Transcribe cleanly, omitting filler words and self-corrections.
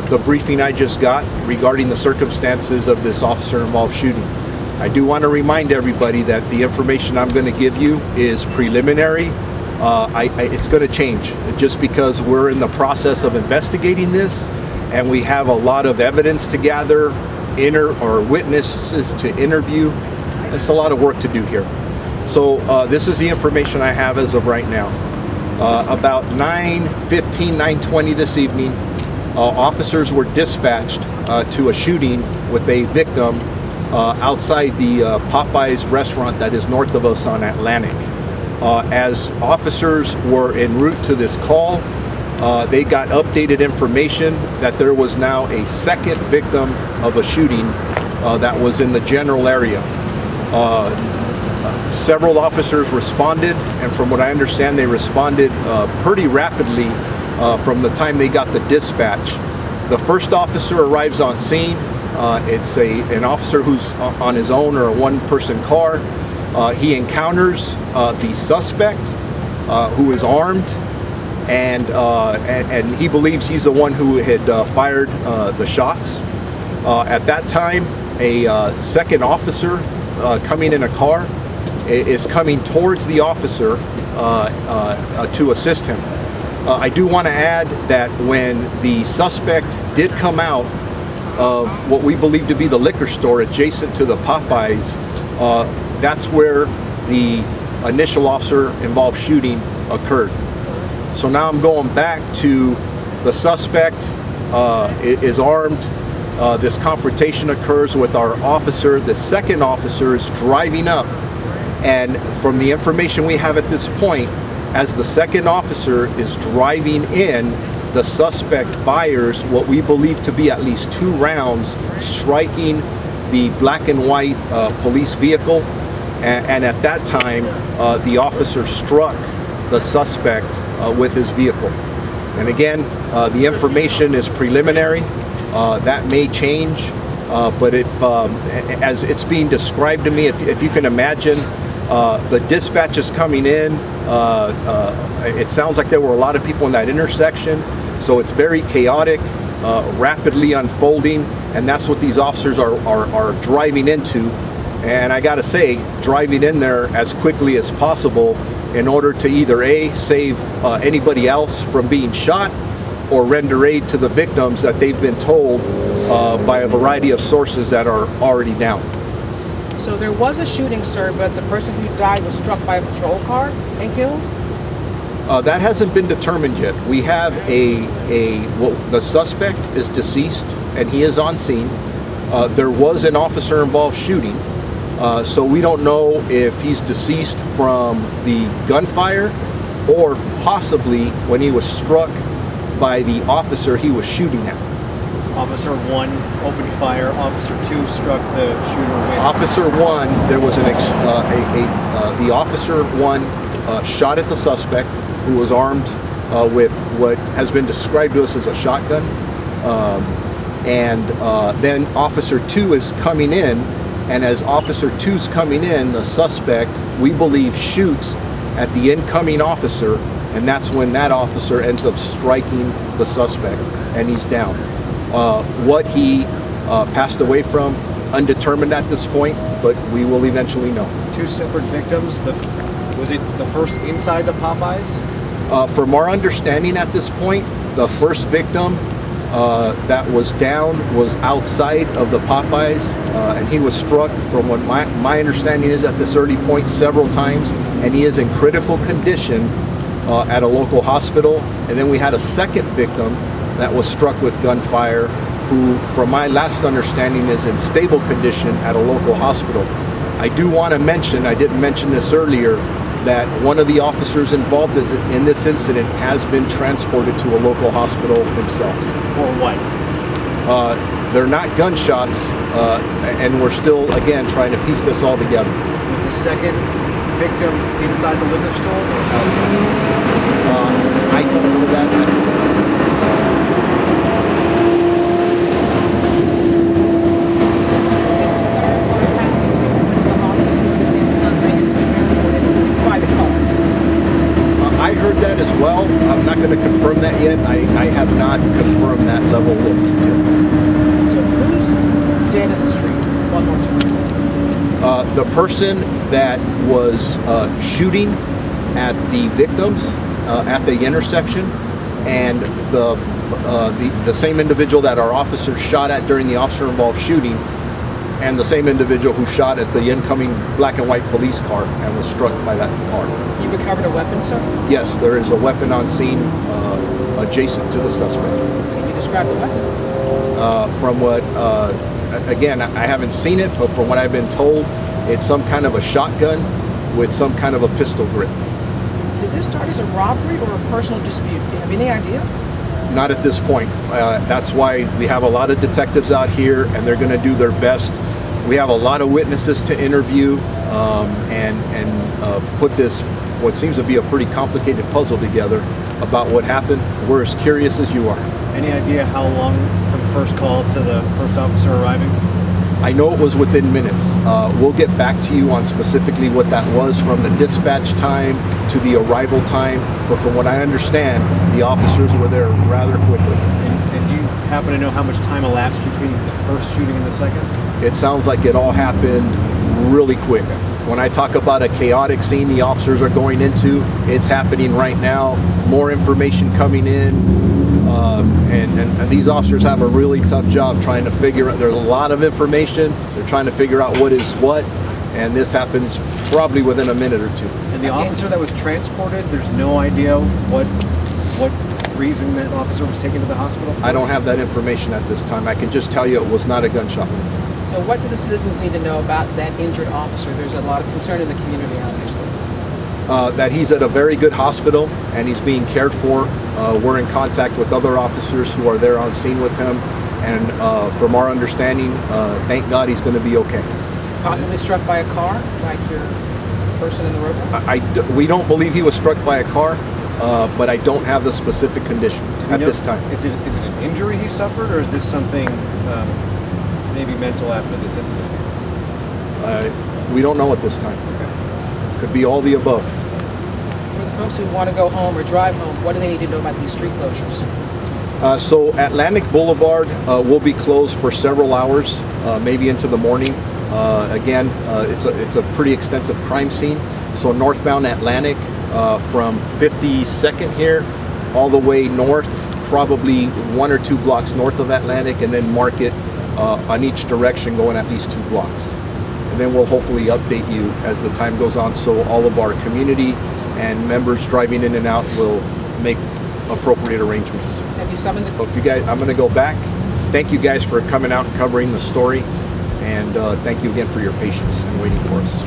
the briefing I just got regarding the circumstances of this officer-involved shooting. I do want to remind everybody that the information I'm going to give you is preliminary. It's going to change just because we're in the process of investigating this and we have a lot of evidence to gather, witnesses to interview. It's a lot of work to do here. So this is the information I have as of right now. About 9:15, 9:20 this evening, officers were dispatched to a shooting with a victim outside the Popeyes restaurant that is north of us on Atlantic. As officers were en route to this call, they got updated information that there was now a second victim of a shooting that was in the general area. Several officers responded, and from what I understand, they responded pretty rapidly from the time they got the dispatch. The first officer arrives on scene. It's an officer who's on his own or a one-person car. He encounters the suspect who is armed, and he believes he's the one who had fired the shots. At that time, a second officer coming in a car is coming towards the officer to assist him. I do want to add that when the suspect did come out of what we believe to be the liquor store adjacent to the Popeyes, that's where the initial officer-involved shooting occurred. So now I'm going back to the suspect is armed. This confrontation occurs with our officer. The second officer is driving up, and from the information we have at this point, as the second officer is driving in, the suspect fires what we believe to be at least 2 rounds, striking the black and white police vehicle. And at that time, the officer struck the suspect with his vehicle. And again, the information is preliminary. That may change, but as it's being described to me, if you can imagine, the dispatch is coming in. It sounds like there were a lot of people in that intersection, so it's very chaotic, rapidly unfolding, and that's what these officers are driving into. And I gotta say, driving in there as quickly as possible in order to either A, save anybody else from being shot, or render aid to the victims that they've been told by a variety of sources that are already down. So there was a shooting, sir, but the person who died was struck by a patrol car and killed? That hasn't been determined yet. We have the suspect is deceased and he is on scene. There was an officer-involved shooting, so we don't know if he's deceased from the gunfire or possibly when he was struck by the officer he was shooting at. Officer 1 opened fire. Officer 2 struck the shooter with. Officer 1, there was the Officer 1 shot at the suspect who was armed with what has been described to us as a shotgun. Then Officer 2 is coming in, and as Officer 2's coming in, the suspect, we believe, shoots at the incoming officer, and that's when that officer ends up striking the suspect, and he's down. What he passed away from, undetermined at this point, but we will eventually know. 2 separate victims. Was it the first inside the Popeyes? From our understanding at this point, the first victim that was down was outside of the Popeyes, and he was struck, from what my understanding is at this early point, several times, and he is in critical condition at a local hospital. And then we had a second victim that was struck with gunfire, who, from my last understanding, is in stable condition at a local hospital. I do want to mention, I didn't mention this earlier, that one of the officers involved in this incident has been transported to a local hospital himself. For what? They're not gunshots, and we're still, again, trying to piece this all together. Was the second victim inside the liquor store or outside? I don't know that at this time. I heard that as well. I'm not going to confirm that yet. I have not confirmed that level of detail. So who's dead in the street? One more time. The person that was shooting at the victims at the intersection, and the same individual that our officers shot at during the officer-involved shooting, and the same individual who shot at the incoming black and white police car and was struck by that car. You recovered a weapon, sir? Yes, there is a weapon on scene adjacent to the suspect. Can you describe the weapon? From what, again, I haven't seen it, but from what I've been told, it's some kind of a shotgun with some kind of a pistol grip. Did this start as a robbery or a personal dispute? Do you have any idea? Not at this point. That's why we have a lot of detectives out here, and they're going to do their best. We have a lot of witnesses to interview and put this, what seems to be a pretty complicated puzzle together about what happened. We're as curious as you are. Any idea how long from first call to the first officer arriving? I know it was within minutes. We'll get back to you on specifically what that was from the dispatch time to the arrival time. But from what I understand, the officers were there rather quickly. And do you happen to know how much time elapsed between the first shooting and the second? It sounds like it all happened really quick. When I talk about a chaotic scene the officers are going into, it's happening right now. More information coming in. And these officers have a really tough job trying to figure out, there's a lot of information, they're trying to figure out what is what, and this happens probably within a minute or two. And the officer that was transported, there's no idea what reason that officer was taken to the hospital for? I don't have that information at this time. I can just tell you it was not a gunshot. So what do the citizens need to know about that injured officer? There's a lot of concern in the community, obviously. That he's at a very good hospital and he's being cared for. We're in contact with other officers who are there on scene with him, and from our understanding, thank God he's going to be okay. Possibly struck by a car, like your person in the roadway? We don't believe he was struck by a car, but I don't have the specific condition at this time. Is it an injury he suffered, or is this something maybe mental after this incident? We don't know at this time. Could be all the above. For the folks who want to go home or drive home, what do they need to know about these street closures? So Atlantic Boulevard will be closed for several hours, maybe into the morning. Again, it's a pretty extensive crime scene. So northbound Atlantic from 52nd here all the way north, probably 1 or 2 blocks north of Atlantic, and then Market on each direction going at least 2 blocks. And then we'll hopefully update you as the time goes on, so all of our community and members driving in and out will make appropriate arrangements. Have you summoned the... If you guys, I'm going to go back. Thank you guys for coming out and covering the story, and thank you again for your patience and waiting for us.